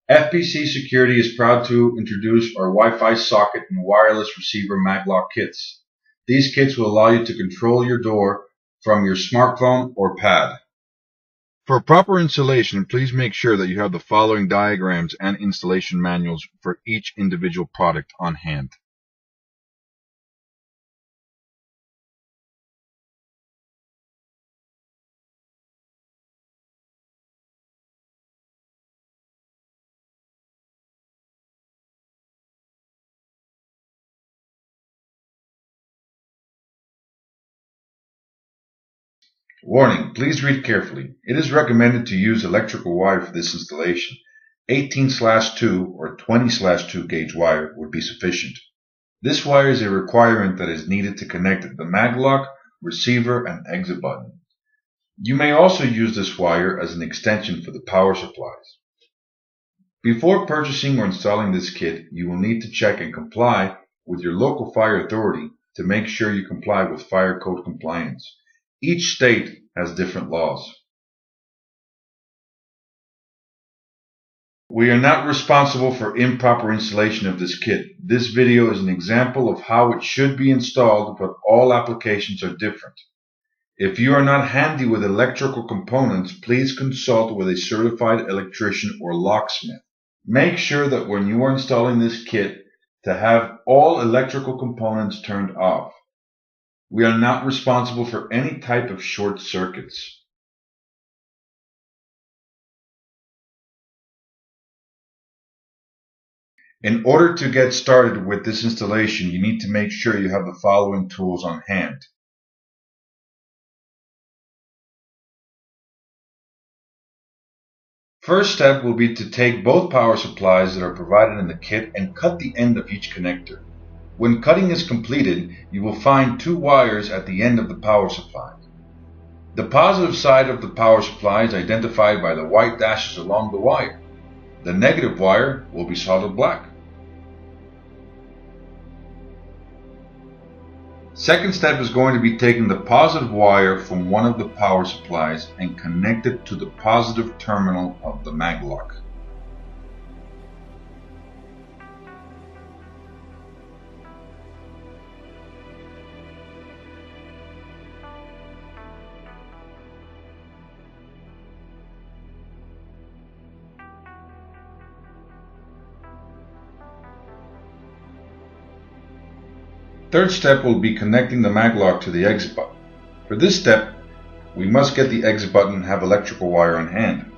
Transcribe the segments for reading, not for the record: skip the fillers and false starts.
FPC Security is proud to introduce our Wi-Fi socket and wireless receiver maglock kits. These kits will allow you to control your door from your smartphone or pad. For proper installation, please make sure that you have the following diagrams and installation manuals for each individual product on hand. Warning, please read carefully. It is recommended to use electrical wire for this installation. 18/2 or 20/2 gauge wire would be sufficient. This wire is a requirement that is needed to connect the maglock, receiver, and exit button. You may also use this wire as an extension for the power supplies. Before purchasing or installing this kit, you will need to check and comply with your local fire authority to make sure you comply with fire code compliance. Each state has different laws. We are not responsible for improper installation of this kit. This video is an example of how it should be installed, but all applications are different. If you are not handy with electrical components, please consult with a certified electrician or locksmith. Make sure that when you are installing this kit to have all electrical components turned off. We are not responsible for any type of short circuits. In order to get started with this installation, you need to make sure you have the following tools on hand. First step will be to take both power supplies that are provided in the kit and cut the end of each connector. When cutting is completed, you will find two wires at the end of the power supply. The positive side of the power supply is identified by the white dashes along the wire. The negative wire will be solid black. Second step is going to be taking the positive wire from one of the power supplies and connect it to the positive terminal of the maglock. Third step will be connecting the maglock to the exit button. For this step, we must get the exit button and have electrical wire on hand.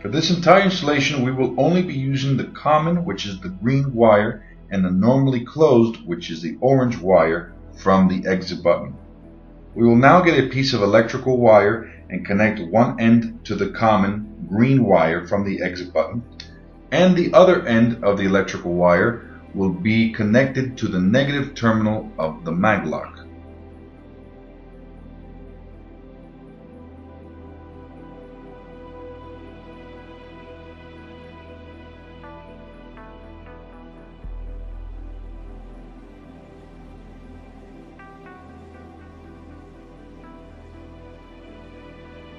For this entire installation, we will only be using the common, which is the green wire, and the normally closed, which is the orange wire, from the exit button. We will now get a piece of electrical wire and connect one end to the common green wire from the exit button, and the other end of the electrical wire will be connected to the negative terminal of the maglock.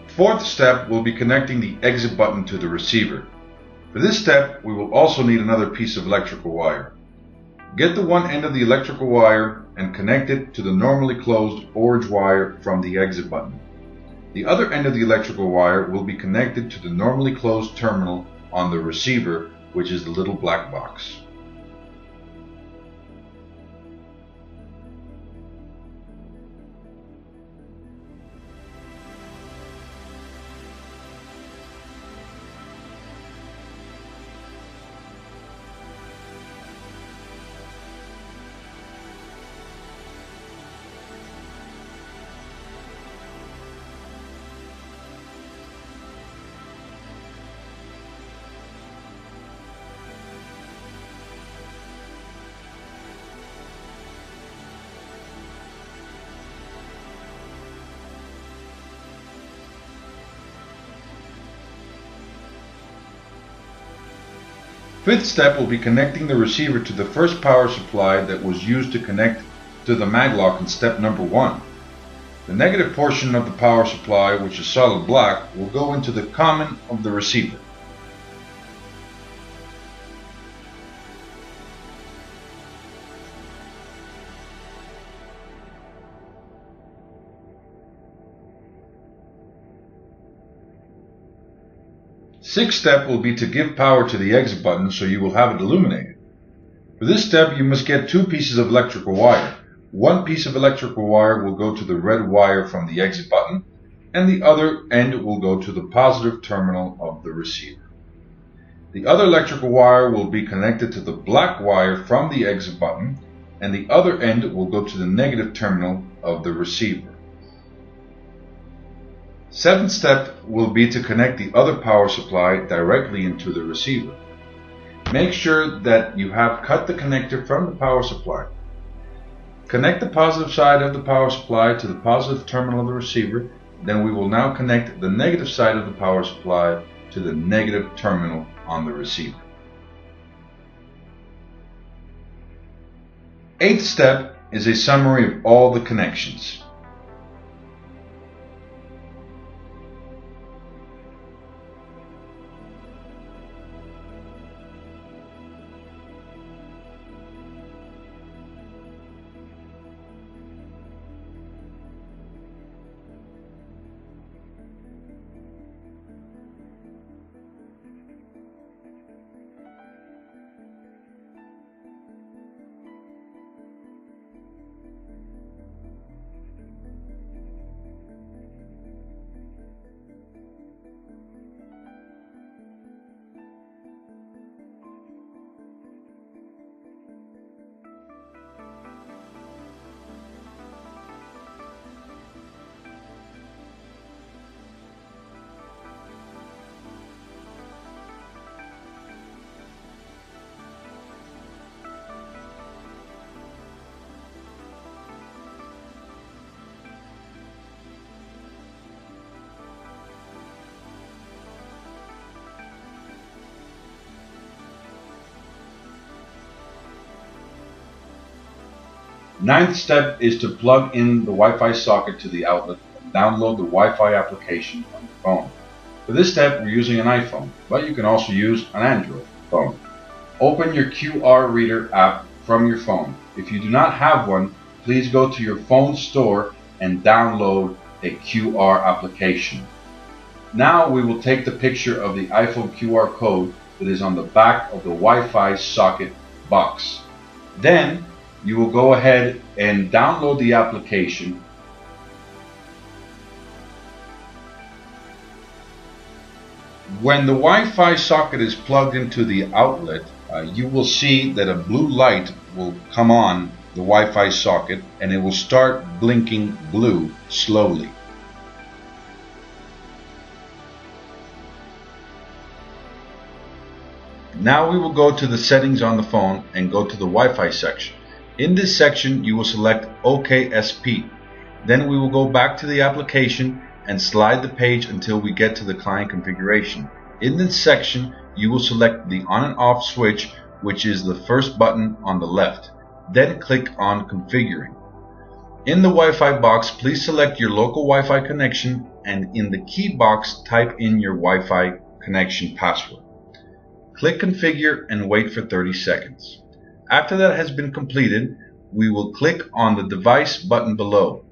Fourth step will be connecting the exit button to the receiver. For this step, we will also need another piece of electrical wire. Get the one end of the electrical wire and connect it to the normally closed orange wire from the exit button. The other end of the electrical wire will be connected to the normally closed terminal on the receiver, which is the little black box. Fifth step will be connecting the receiver to the first power supply that was used to connect to the maglock in step number 1. The negative portion of the power supply, which is solid black, will go into the common of the receiver. Sixth step will be to give power to the exit button so you will have it illuminated. For this step, you must get two pieces of electrical wire. One piece of electrical wire will go to the red wire from the exit button, and the other end will go to the positive terminal of the receiver. The other electrical wire will be connected to the black wire from the exit button, and the other end will go to the negative terminal of the receiver. Seventh step will be to connect the other power supply directly into the receiver. Make sure that you have cut the connector from the power supply. Connect the positive side of the power supply to the positive terminal of the receiver. Then we will now connect the negative side of the power supply to the negative terminal on the receiver. Eighth step is a summary of all the connections. Ninth step is to plug in the Wi-Fi socket to the outlet and download the Wi-Fi application on your phone. For this step, we're using an iPhone, but you can also use an Android phone. Open your QR reader app from your phone. If you do not have one, please go to your phone store and download a QR application. Now we will take the picture of the iPhone QR code that is on the back of the Wi-Fi socket box. Then you will go ahead and download the application. When the Wi-Fi socket is plugged into the outlet, you will see that a blue light will come on the Wi-Fi socket and it will start blinking blue slowly. Now we will go to the settings on the phone and go to the Wi-Fi section. In this section, you will select OKSP. Then we will go back to the application and slide the page until we get to the client configuration. In this section, you will select the on and off switch, which is the first button on the left. Then click on Configuring. In the Wi-Fi box, please select your local Wi-Fi connection and in the key box, type in your Wi-Fi connection password. Click Configure and wait for 30 seconds. After that has been completed, we will click on the device button below.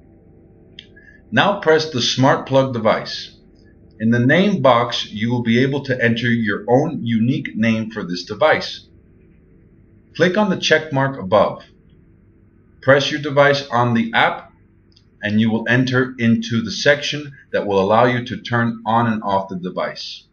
Now press the smart plug device. In the name box, you will be able to enter your own unique name for this device. Click on the check mark above. Press your device on the app and you will enter into the section that will allow you to turn on and off the device.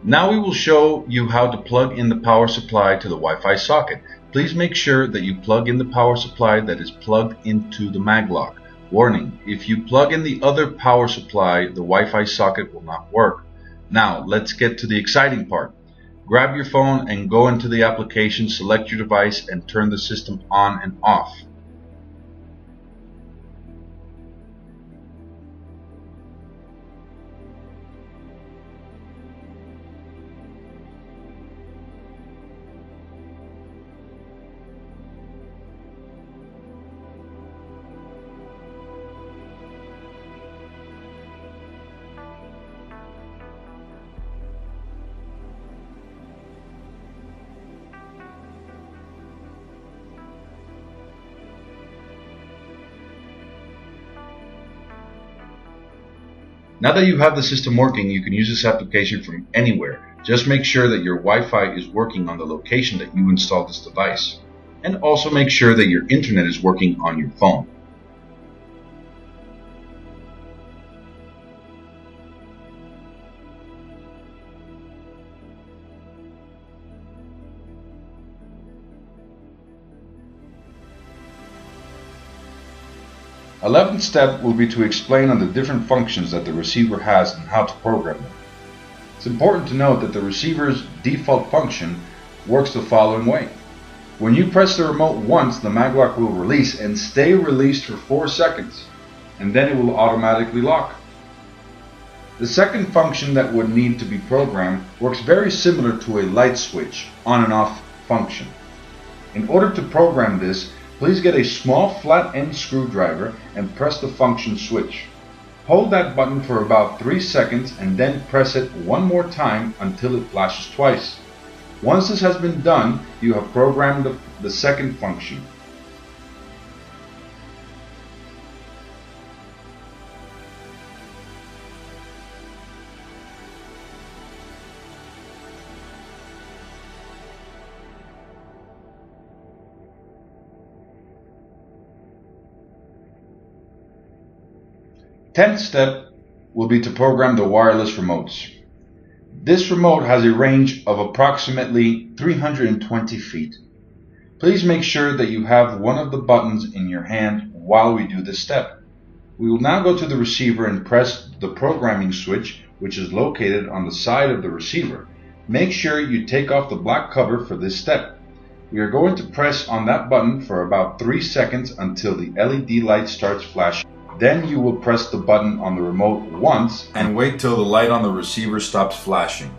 Now we will show you how to plug in the power supply to the Wi-Fi socket. Please make sure that you plug in the power supply that is plugged into the maglock. Warning, if you plug in the other power supply, the Wi-Fi socket will not work. Now let's get to the exciting part. Grab your phone and go into the application, select your device and turn the system on and off. Now that you have the system working, you can use this application from anywhere. Just make sure that your Wi-Fi is working on the location that you installed this device. And also make sure that your internet is working on your phone. The 11th step will be to explain on the different functions that the receiver has and how to program them. It's important to note that the receiver's default function works the following way. When you press the remote once, the maglock will release and stay released for 4 seconds, and then it will automatically lock. The second function that would need to be programmed works very similar to a light switch on and off function. In order to program this, please get a small flat end screwdriver and press the function switch. Hold that button for about 3 seconds and then press it one more time until it flashes twice. Once this has been done, you have programmed the second function. Tenth step will be to program the wireless remotes. This remote has a range of approximately 320 feet. Please make sure that you have one of the buttons in your hand while we do this step. We will now go to the receiver and press the programming switch, which is located on the side of the receiver. Make sure you take off the black cover for this step. We are going to press on that button for about 3 seconds until the LED light starts flashing. Then you will press the button on the remote once and wait till the light on the receiver stops flashing.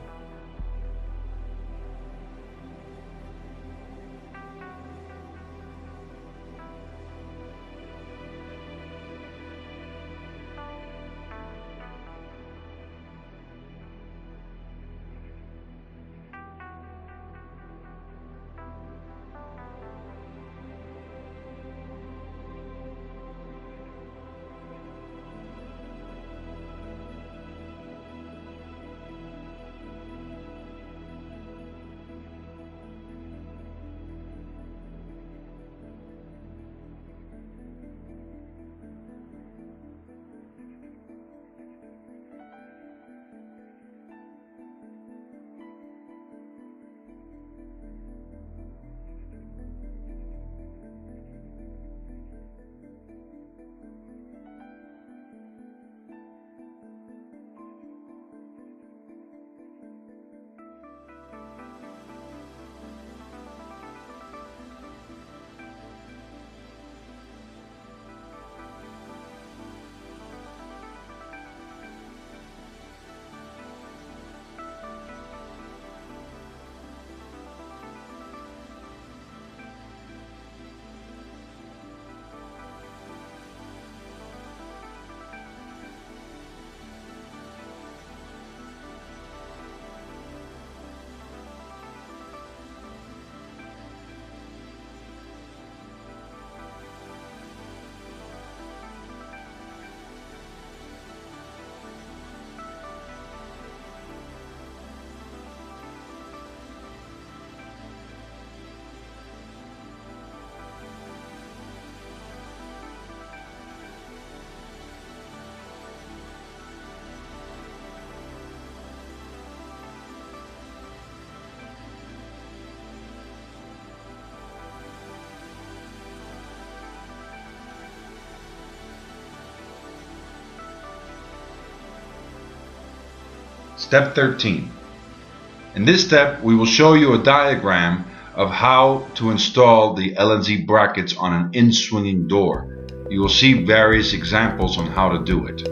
Step 13. In this step, we will show you a diagram of how to install the LNZ brackets on an in-swinging door. You will see various examples on how to do it.